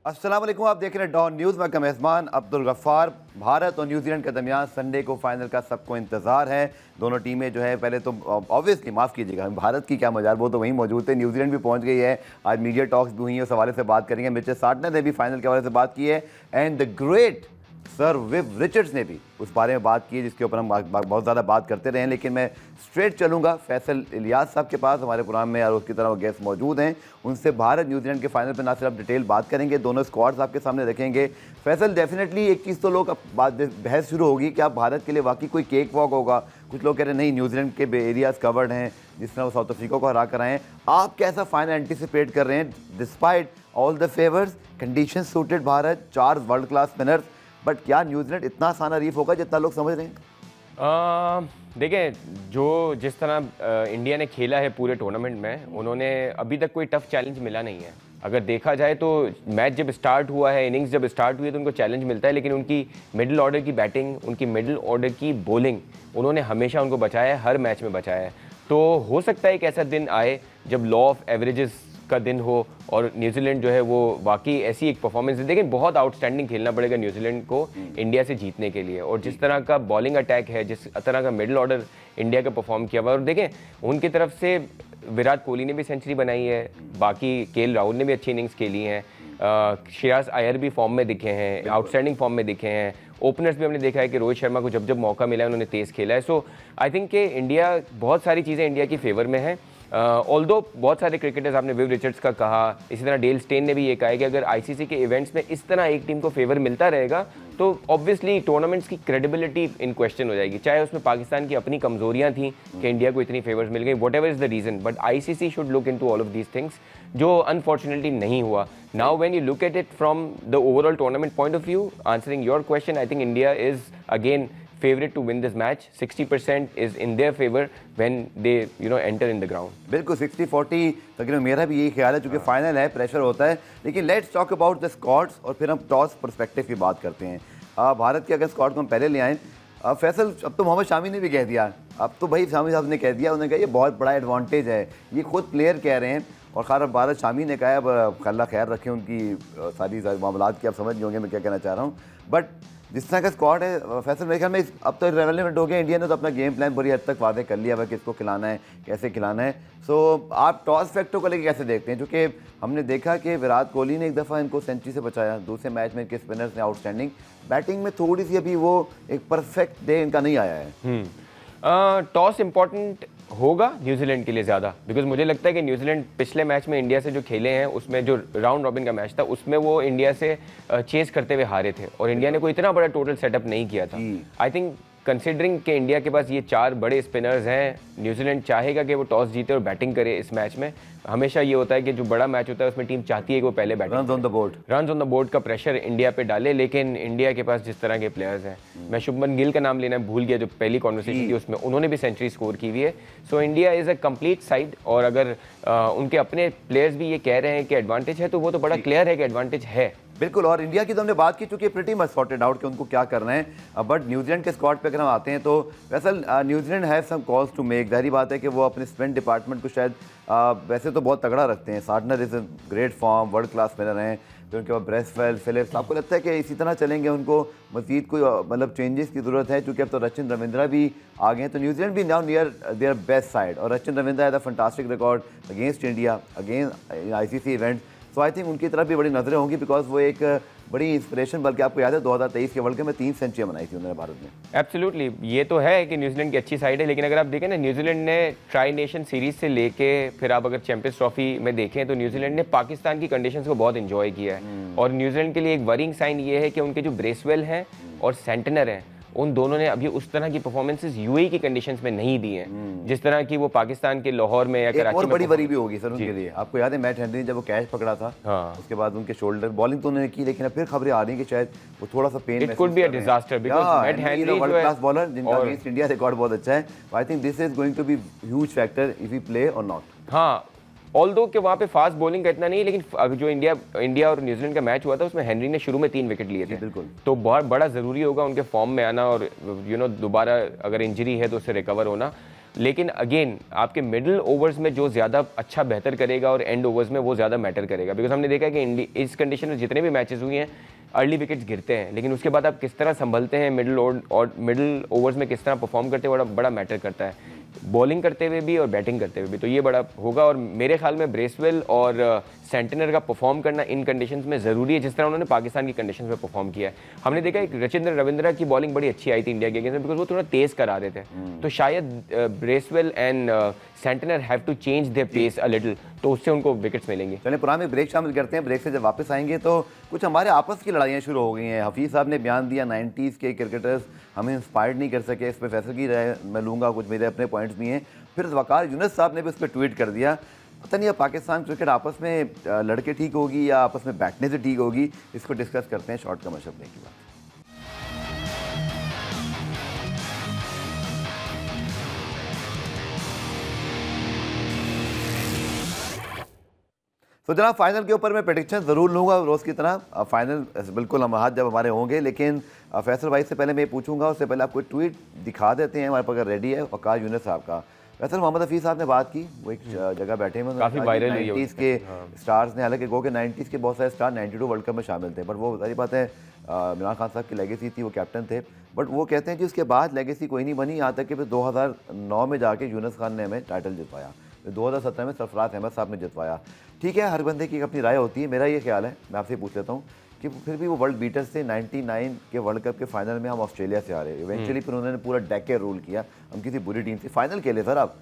अस्सलाम वालेकुम, आप देख रहे हैं डॉन न्यूज़। मैं का मेज़बान अब्दुल गफ्फार। भारत और न्यूजीलैंड के दरमियान संडे को फाइनल का सबको इंतज़ार है। दोनों टीमें जो है पहले तो ऑब्वियसली माफ़ कीजिएगा, भारत की क्या मजाल, वो तो वहीं मौजूद थे। न्यूजीलैंड भी पहुंच गई है। आज मीडिया टॉक्स भी हुई हैं, उस हवाले से बात करेंगे। मिचेल सार्टनर ने भी फाइनल के हवाले से बात की है and the great sir Viv Richards ने भी उस बारे में बात की है, जिसके ऊपर हम बहुत ज़्यादा बात करते रहे हैं। लेकिन मैं स्ट्रेट चलूँगा फैसल इलियास साहब के पास, हमारे प्रोग्राम में और उसकी तरह वो गेस्ट मौजूद हैं। उनसे भारत न्यूजीलैंड के फाइनल पर ना सिर्फ डिटेल बात करेंगे, दोनों स्क्वाड्स आपके सामने रखेंगे। फैसल, डेफिनेटली एक चीज़ तो लोग बहस शुरू होगी कि आप भारत के लिए वाकई कोई केक वॉक होगा। कुछ लोग कह रहे हैं नहीं, न्यूजीलैंड के एरियाज़ कवर्ड हैं, जिस तरह वो साउथ अफ्रीका को हरा कर आए हैं। आप कैसा फाइनल एंटिसिपेट कर रहे हैं despite all the favours? Condition suited Bharat, 4 world class spinners, but क्या न्यूजीलैंड इतना आसान हरीफ होगा जितना लोग समझ रहे हैं? देखें, जो जिस तरह इंडिया ने खेला है पूरे टूर्नामेंट में, उन्होंने अभी तक कोई टफ चैलेंज मिला नहीं है। अगर देखा जाए तो मैच जब स्टार्ट हुआ है, इनिंग्स जब स्टार्ट हुई है, तो उनको चैलेंज मिलता है, लेकिन उनकी मिडिल ऑर्डर की बैटिंग, उनकी मिडिल ऑर्डर की बॉलिंग, उन्होंने हमेशा उनको बचाया है, हर मैच में बचाया है। तो हो सकता है एक ऐसा दिन आए जब लॉ ऑफ एवरेजेस का दिन हो और न्यूजीलैंड जो है वो वाकई ऐसी एक परफॉर्मेंस दे। लेकिन बहुत आउटस्टैंडिंग खेलना पड़ेगा न्यूजीलैंड को इंडिया से जीतने के लिए। और जिस तरह का बॉलिंग अटैक है, जिस तरह का मिडिल ऑर्डर इंडिया का परफॉर्म किया हुआ, और देखें उनकी तरफ से विराट कोहली ने भी सेंचुरी बनाई है, बाकी केएल राहुल ने भी अच्छी इनिंग्स खेली हैं, श्रेयस अय्यर भी फॉर्म में दिखे हैं, आउटस्टैंडिंग फॉर्म में दिखे हैं। ओपनर्स भी हमने देखा है कि रोहित शर्मा को जब जब मौका मिला है उन्होंने तेज़ खेला है। सो आई थिंक कि इंडिया, बहुत सारी चीज़ें इंडिया की फेवर में हैं। ऑल्दो बहुत सारे क्रिकेटर्स, आपने विव रिचर्ड्स का कहा, इसी तरह डेल स्टेन ने भी ये कहा है कि अगर आईसीसी के इवेंट्स में इस तरह एक टीम को फेवर मिलता रहेगा तो ऑब्वियसली टूर्नामेंट्स की क्रेडिबिलिटी इन क्वेश्चन हो जाएगी। चाहे उसमें पाकिस्तान की अपनी कमजोरियां थी कि इंडिया को इतनी फेवर्स मिल गई, whatever is the reason, but ICC should look into all of these things, जो अनफॉर्चुनेटली नहीं हुआ। Now when you look at it from the overall tournament point of view, answering your question, I think India is again favorite to win this match. 60% is in their favor when they enter in the ground. बिल्कुल 60-40 तकरीबन मेरा भी यही ख्याल है, क्योंकि final है, pressure होता है। लेकिन let's talk about the squads और फिर हम टॉस पर्सपेक्टिव की बात करते हैं। भारत के अगर स्क्वाड को हम पहले ले आए, फैसल, अब तो मोहम्मद शामी ने भी कह दिया, अब तो भाई शामी साहब ने कह दिया, उन्होंने कहा ये बहुत बड़ा एडवांटेज है, ये खुद प्लेयर कह रहे हैं। और खार भारत, शामी ने कहा, अब अल्लाह खैर रखें उनकी सारी मामलात की, आप समझ होंगे मैं क्या कहना चाह रहा हूँ। बट जिस तरह का स्क्वाड है फैसल, मेरे ख्याल में अब तो रेलेवेंट हो गया। इंडिया ने तो अपना गेम प्लान बुरी हद तक वादे कर लिया है, किसको खिलाना है, कैसे खिलाना है। सो आप टॉस फैक्टर को लेकर कैसे देखते हैं? क्योंकि हमने देखा कि विराट कोहली ने एक दफ़ा इनको सेंचुरी से बचाया, दूसरे मैच में इनके स्पिनर्स ने आउटस्टैंडिंग बैटिंग में थोड़ी सी अभी वो एक परफेक्ट डे इनका नहीं आया है। टॉस इंपॉर्टेंट होगा न्यूजीलैंड के लिए ज़्यादा, बिकॉज मुझे लगता है कि न्यूजीलैंड पिछले मैच में इंडिया से जो खेले हैं, उसमें जो राउंड रॉबिन का मैच था, उसमें वो इंडिया से चेस करते हुए हारे थे और इंडिया ने कोई इतना बड़ा टोटल सेटअप नहीं किया था। आई थिंक कंसिडरिंग कि इंडिया के पास ये 4 बड़े स्पिनर्स हैं, न्यूजीलैंड चाहेगा कि वो टॉस जीते और बैटिंग करे इस मैच में। हमेशा ये होता है कि जो बड़ा मैच होता है उसमें टीम चाहती है कि वो पहले batting, runs on the board का प्रेशर इंडिया पे डाले। लेकिन इंडिया के पास जिस तरह के प्लेयर्स हैं, मैं शुभमन गिल का नाम लेना भूल गया, जो पहली कॉन्वर्सेशन थी उसमें उन्होंने भी सेंचुरी स्कोर की हुई है। So India is a complete side, और अगर उनके अपने प्लेयर्स भी ये कह रहे हैं कि एडवांटेज है, तो वो तो बड़ा क्लियर है कि एडवांटेज है। बिल्कुल। और इंडिया की तो हमने बात की, चूंकि प्रीटी मच सॉर्टेड आउट कि उनको क्या करना है। बट न्यूजीलैंड के स्क्वाड पे अगर हम आते हैं तो वैसे New Zealand have some calls to make. जाहिर बात है कि वो अपने स्पिन डिपार्टमेंट को शायद वैसे तो बहुत तगड़ा रखते हैं। Santner is great form, world class spinner हैं, फिर उनके बाद ब्रेसवेल, फिलिप्स। आपको लगता है कि इसी तरह चलेंगे, उनको मजीद कोई मतलब चेंजेस की ज़रूरत है? क्योंकि अब तो रचिन रविंद्रा भी आ गए हैं, तो न्यूजीलैंड भी now near their best side. और Rachin Ravindra has a fantastic record against India, against ICC event. So I think उनकी तरफ भी बड़ी नजरें होंगी, बिकॉज वो एक बड़ी इंस्पिरेशन, बल्कि आपको याद है 2023 के वर्ल्ड कप में 3 सेंचुरियां बनाई थी उन्होंने भारत में। एब्सोल्युटली, ये तो है कि न्यूजीलैंड की अच्छी साइड है, लेकिन अगर आप देखें ना, न्यूजीलैंड ने ट्राई नेशन सीरीज से लेके फिर आप अगर चैंपियंस ट्रॉफी में देखें तो न्यूजीलैंड ने पाकिस्तान की कंडीशंस को बहुत इंजॉय किया है। और न्यूजीलैंड के लिए एक वरिंग साइन ये है कि उनके जो ब्रेसवेल हैं और सेंटनर हैं, उन दोनों ने अभी उस तरह की परफॉर्मेंसेस यूएई की कंडीशंस में नहीं दी हैं, जिस तरह की वो पाकिस्तान के लाहौर में या कराची में। और बड़ी वरी भी होगी सर उनके लिए। आपको याद है मैट हेनरी जब वो कैच पकड़ा था, हाँ, उसके बाद उनके शोल्डर बॉलिंग तो उन्होंने की, लेकिन अब फिर खबरें आ रही हैं कि शायद वो थोड़ा सा pain, it could be a disaster, because Matt Henry world class bowler जिनका अगेंस्ट इंडिया रिकॉर्ड बहुत अच्छा है। I think this is going to be huge factor if we play और नॉट। हाँ, ऑल्दो कि वहाँ पे फास्ट बॉलिंग का इतना नहीं, लेकिन जो इंडिया और न्यूजीलैंड का मैच हुआ था उसमें हेनरी ने शुरू में 3 विकेट लिए थे। बिल्कुल। तो बहुत बड़ा ज़रूरी होगा उनके फॉर्म में आना और दोबारा अगर इंजरी है तो उससे रिकवर होना। लेकिन अगेन आपके मिडिल ओवर्स में जो ज़्यादा अच्छा बेहतर करेगा और एंड ओवर्स में वो ज़्यादा मैटर करेगा, बिकॉज हमने देखा है कि इस कंडीशन में जितने भी मैचेस हुए हैं अर्ली विकेट्स गिरते हैं, लेकिन उसके बाद आप किस तरह संभलते हैं मिडिल ओवर्स में किस तरह परफॉर्म करते हैं बड़ा मैटर करता है, बॉलिंग करते हुए भी और बैटिंग करते हुए भी। तो ये बड़ा होगा और मेरे ख्याल में ब्रेसवेल और सेंटिनर का परफॉर्म करना इन कंडीशंस में ज़रूरी है, जिस तरह उन्होंने पाकिस्तान की कंडीशंस में परफॉर्म किया है। हमने देखा एक रचिंद्र रविंद्रा की बॉलिंग बड़ी अच्छी आई थी इंडिया के अगेंस्ट में, बिकॉज वो थोड़ा तेज़ करा रहे थे। तो शायद Bracewell and Santner have to change their pace a little, तो उससे उनको विकेट्स मिलेंगे। चलिए पुराने ब्रेक शामिल करते हैं। ब्रेक से जब वापस आएंगे तो कुछ हमारे आपस की लड़ाइयाँ शुरू हो गई हैं। हफीज़ साहब ने बयान दिया 90s के क्रिकेटर्स हमें इंस्पायर्ड नहीं कर सके, इस पर फैसल की राय मैं लूँगा, कुछ मेरे अपने पॉइंट्स भी हैं। फिर वकार यूनुस साहब ने भी उस पर ट्वीट कर दिया। पता नहीं अब पाकिस्तान क्रिकेट आपस में लड़के ठीक होगी या आपस में बैठने से ठीक होगी, इसको डिस्कस करते हैं शॉर्ट का मशअप ब्रेक की बात। तो जनाब फाइनल के ऊपर मैं प्रेडिक्शन ज़रूर लूँगा रोज़ की तरह। फाइनल बिल्कुल हम हाथ जब हमारे होंगे, लेकिन फैसल भाई से पहले मैं पूछूंगा, उससे पहले आपको ट्वीट दिखा देते हैं हमारे पास अगर रेडी है वकार यूनुस साहब का। फैसल मोहम्मद हफीज़ साहब ने बात की, वो एक जगह बैठे हैं, काफ़ी वायरल 90s के स्टार्स ने, हालांकि गो के 90s के बहुत सारे स्टार 92 वर्ल्ड कप में शामिल थे, बट वो सारी बात है इमरान खान साहब की लेगेसी थी, वो कैप्टन थे। बट वो कहते हैं कि उसके बाद लेगेसी कोई नहीं बनी, यहाँ तक कि फिर 2009 में जाके यूनुस खान ने हमें टाइटल जितवाया, 2017 में सरफराज अहमद साहब ने जितवाया। ठीक है, हर बंदे की एक अपनी राय होती है। मेरा ये ख्याल है, मैं आपसे पूछ लेता हूँ कि फिर भी वो वर्ल्ड बीटर्स थे। 99 के वर्ल्ड कप के फाइनल में हम ऑस्ट्रेलिया से हारे, इवेंचुअली फिर उन्होंने पूरा डेकेड रूल किया, हम किसी बुरी टीम से फाइनल खेले सर आप।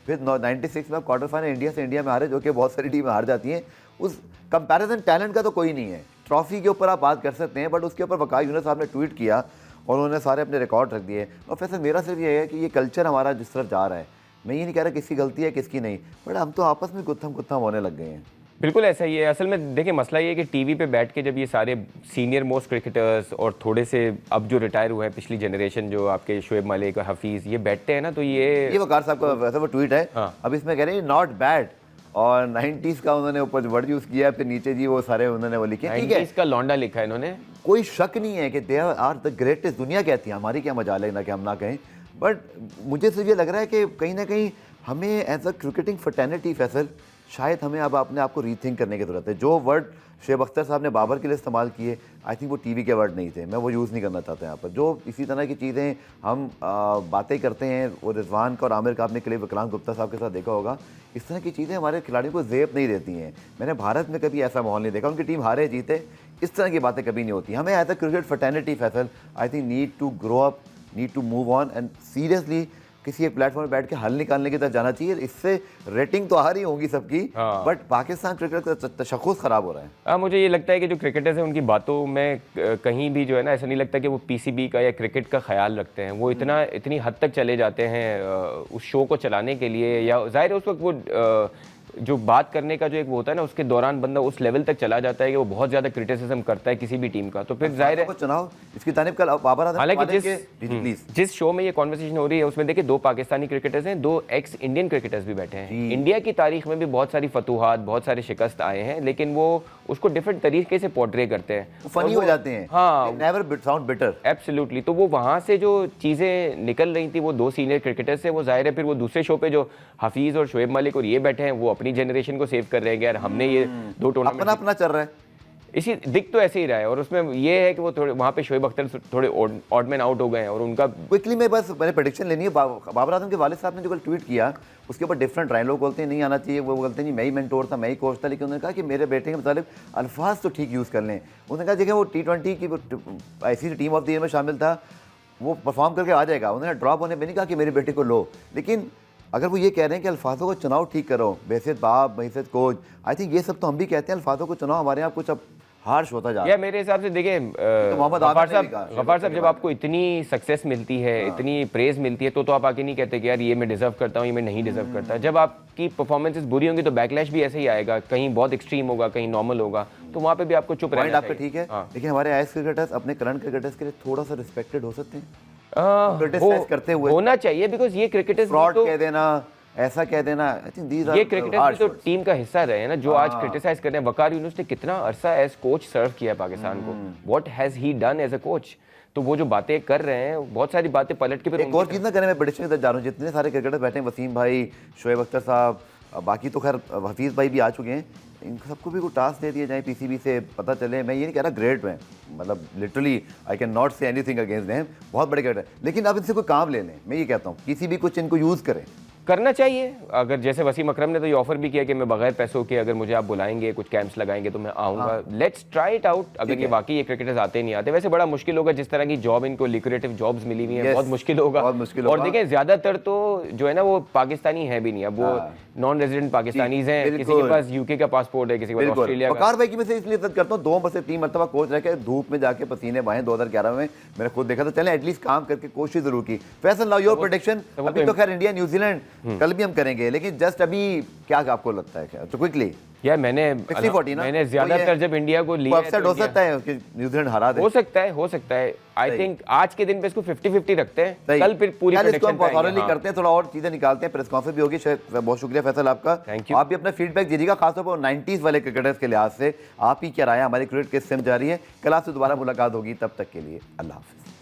फिर 96 में आप क्वार्टर फाइनल इंडिया में हारे, जो कि बहुत सारी टीमें हार जाती हैं। उस कंपैरिजन टैलेंट का तो कोई नहीं है। ट्रॉफी के ऊपर आप बात कर सकते हैं, बट उसके ऊपर वकार यूनुस साहब ने ट्वीट किया और उन्होंने सारे अपने रिकॉर्ड रख दिए। और फिर मेरा सिर्फ ये है कि ये कल्चर हमारा जिस तरफ जा रहा है, मैं ये नहीं कह रहा किसकी गलती है किसकी नहीं, बट हम तो आपस में गुत्थम होने लग गए हैं। बिल्कुल ऐसा ही है। असल में देखिए मसला ये है कि टीवी पे बैठ के जब ये सारे सीनियर मोस्ट क्रिकेटर्स और थोड़े से अब जो रिटायर हुए हैं पिछली जनरेशन, जो आपके शोएब मलिक और हफीज़, ये बैठते हैं ना, तो ये वकार साहब का वैसा वो ट्वीट है। हाँ। अब इसमें कह रहे हैं नॉट बैड, और 90s का उन्होंने ऊपर वर्ड यूज़ किया, फिर नीचे जी वो सारे उन्होंने वो लिखे। ठीक है, इसका लौंडा लिखा है इन्होंने, कोई शक नहीं है कि दे आर द ग्रेटेस्ट। दुनिया कहती है, हमारी क्या मजाल है ना कि हम ना कहें, बट मुझे सिर्फ ये लग रहा है कि कहीं ना कहीं हमें एज अ क्रिकेटिंग फर्टर्निटी फैसल शायद हमें अब अपने आप को रीथिंक करने की ज़रूरत है। जो वर्ड शुएब अख्तर साहब ने बाबर के लिए इस्तेमाल किए, आई थिंक वो टीवी के वर्ड नहीं थे, मैं वो यूज़ नहीं करना चाहता यहाँ पर। जो इसी तरह की चीज़ें हम बातें करते हैं, वो रिजवान का और आमिर का आपने क्लिप विक्रांत गुप्ता साहब के साथ देखा होगा, इस तरह की चीज़ें हमारे खिलाड़ियों को ज़ेब नहीं देती हैं। मैंने भारत में कभी ऐसा माहौल नहीं देखा, उनकी टीम हारे जीते, इस तरह की बातें कभी नहीं होती। हमें एज अ क्रिकेट फर्टर्निटी फैसल I think need to grow up, need to move on and seriously किसी एक प्लेटफॉर्म पर बैठ के हल निकालने की तरफ जाना चाहिए। इससे रेटिंग तो आ रही होगी सबकी, बट पाकिस्तान क्रिकेट का तशख़्ख़ुस ख़राब हो रहा है। मुझे ये लगता है कि जो क्रिकेटर्स हैं उनकी बातों में कहीं भी जो है ना, ऐसा नहीं लगता कि वो पीसीबी का या क्रिकेट का ख्याल रखते हैं। वो इतनी हद तक चले जाते हैं उस शो को चलाने के लिए, या जाहिर है उस वक्त वो जो बात करने का जो एक वो होता है ना, उसके दौरान बंदा उस लेवल तक चला जाता है कि वो बहुत ज़्यादा क्रिटिसिज्म करता है किसी भी टीम का। तो फिर जाहिर है चुनाव इसकी तारीफ कल बाबर आजम, हालांकि जिस शो में ये कॉन्वर्सेशन हो रही है उसमें देखिए 2 पाकिस्तानी क्रिकेटर्स हैं, 2 एक्स इंडियन क्रिकेटर्स भी बैठे हैं। इंडिया की तारीख में भी बहुत सारी फतूहात, बहुत सारे शिकस्त आए हैं, लेकिन वो उसको डिफरेंट तरीके से पोर्ट्रे करते हैं, फनी हो जाते हैं। हाँ, नेवर साउंड बिटर। एब्सोल्युटली। तो वो वहाँ से जो चीज़ें निकल रही थी वो 2 सीनियर क्रिकेटर्स से, वो जाहिर है फिर वो दूसरे शो पे जो हफीज़ और शोएब मलिक और ये बैठे हैं, वो अपनी जनरेशन को सेव कर रहे हैं यार हमने ये 2 टूर्नामेंट अपना चल रहा है, इसी दिख तो ऐसे ही रहा है। और उसमें ये है कि वो थोड़े वहाँ पे शोएब अख्तर थोड़े ऑडमैन आउट हो गए हैं और उनका क्विकली में बस मैंने प्रेडिक्शन लेनी है। बाबर आजम के वालिद साहब ने जो कल ट्वीट किया उसके ऊपर डिफरेंट राय, लोग बोलते हैं नहीं आना चाहिए, वो बोलते हैं नहीं मैं ही मेंटोर था, मैं ही कोच था, लेकिन उन्होंने कहा कि मेरे बेटे के मुताबिक अल्फाज तो ठीक यूज़ कर लें। उन्होंने कहा देखिए वो T20 की ऐसी टीम ऑफ द ईयर में शामिल था, वो परफॉर्म करके आ जाएगा। उन्होंने ड्रॉप होने पर नहीं कहा कि मेरे बेटे को लो, लेकिन अगर वो ये कह रहे हैं कि अल्फाजों को चुनाव ठीक करो, बैसियत बाप बैसियत कोच, आई थिंक ये सब तो हम भी कहते हैं अल्फाजों को चुनाव हमारे यहाँ कुछ अब हार्श होता जा रहा है। मेरे हिसाब से देखिए मोहम्मद गफ्फार साहब, जब आपको इतनी सक्सेस मिलती है, इतनी प्रेज मिलती है, तो आप आके नहीं कहते कि यार ये मैं डिजर्व करता हूँ, ये मैं नहीं डिजर्व करता। जब आपकी परफॉर्मेंसेस बुरी होंगी तो बैकलैश भी ऐसे ही आएगा, कहीं बहुत एक्सट्रीम होगा, कहीं नॉर्मल होगा, तो वहाँ पे भी आपको चुप रहना चाहिए। ठीक है, लेकिन हमारे आईएएस क्रिकेटर्स अपने करंट क्रिकेटर्स के लिए थोड़ा सा रिस्पेक्टेड हो सकते हैं करते हुए, होना चाहिए, बिकॉज ये क्रिकेटर्स फ्रॉड कह देना, ऐसा कह देना, आई थिंक दीज आर ये क्रिकेटर्स तो टीम का हिस्सा रहे हैं ना, जो आज क्रिटिसाइज कर रहे हैं। वकार यूनुस ने कितना अरसा एज कोच सर्व किया है पाकिस्तान को, what has he done as a coach. तो वो जो बातें कर रहे हैं, बहुत सारी बातें पलट के फिर एक और चीज़ ना करें, मैं प्रेडिक्शन की तरफ जा रहा हूँ, जितने सारे क्रिकेटर बैठे हैं, वसीम भाई, शोएब अख्तर साहब, बाकी तो खैर हफीज़ भाई भी आ चुके हैं, इन सबको भी कोई टास्क दे दिया जाए पीसीबी से, पता चले। मैं ये नहीं कह रहा ग्रेट में, मतलब literally I can not say anything against them, बहुत बड़े क्रिकेटर, लेकिन अब इनसे कोई काम ले लें। मैं ये कहता हूँ पीसीबी कुछ इनको यूज़ करें, करना चाहिए। अगर जैसे वसीम अकरम ने तो ये ऑफर भी किया कि मैं बगैर पैसों के अगर मुझे आप बुलाएंगे, कुछ कैंप्स लगाएंगे तो मैं आऊँगा। Let's try it out. अगर ये वाकई ये क्रिकेटर्स आते नहीं आते, वैसे बड़ा मुश्किल होगा, जिस तरह की जॉब इनको लिक्रेटिव जॉब्स मिली हुई हैं, बहुत मुश्किल होगा। और देखें ज़्यादातर तो जो है ना वो पाकिस्तानी है भी नहीं, अब वो नॉन रेजिडेंट पाकिस्तानीज हैं, किसी के पास यूके का पासपोर्ट है, किसी के पास ऑस्ट्रेलिया का। वकार भाई की मैं से इसलिए इज्जत करता हूँ, 2 में से 3 मरतबा कोच रह के धूप में जाके पसीने बहाए 2011 में, मैंने खुद देखा था। चलें एटलीस्ट काम करके कोशिश जरूर की। Faisal now your prediction. अभी तो खैर इंडिया न्यूजीलैंड कल भी हम करेंगे, लेकिन जस्ट अभी क्या आपको लगता है तो क्विकली? यार मैंने ज्यादातर जब इंडिया को लिया अपसेट हो सकता है कि न्यूजीलैंड हरा दे, हो सकता है। आई थिंक आज के दिन पे इसको 50-50 रखते हैं, कल फिर पूरी प्रेडिक्शन करते हैं, थोड़ा और चीजें निकालते हैं, प्रेस कॉन्फ्रेंस भी होगी। बहुत शुक्रिया फैसल आपका, थैंक यू। आप भी अपना फीडबैक दीजिएगा, खासतौर पर 90s वाले क्रिकेटर्स के लिहाज से आप ही क्या राय है, हमारी क्रिकेट किस से जारी है। कल आपसे दोबारा मुलाकात होगी, तब तक के लिए अल्लाह हाफिज़।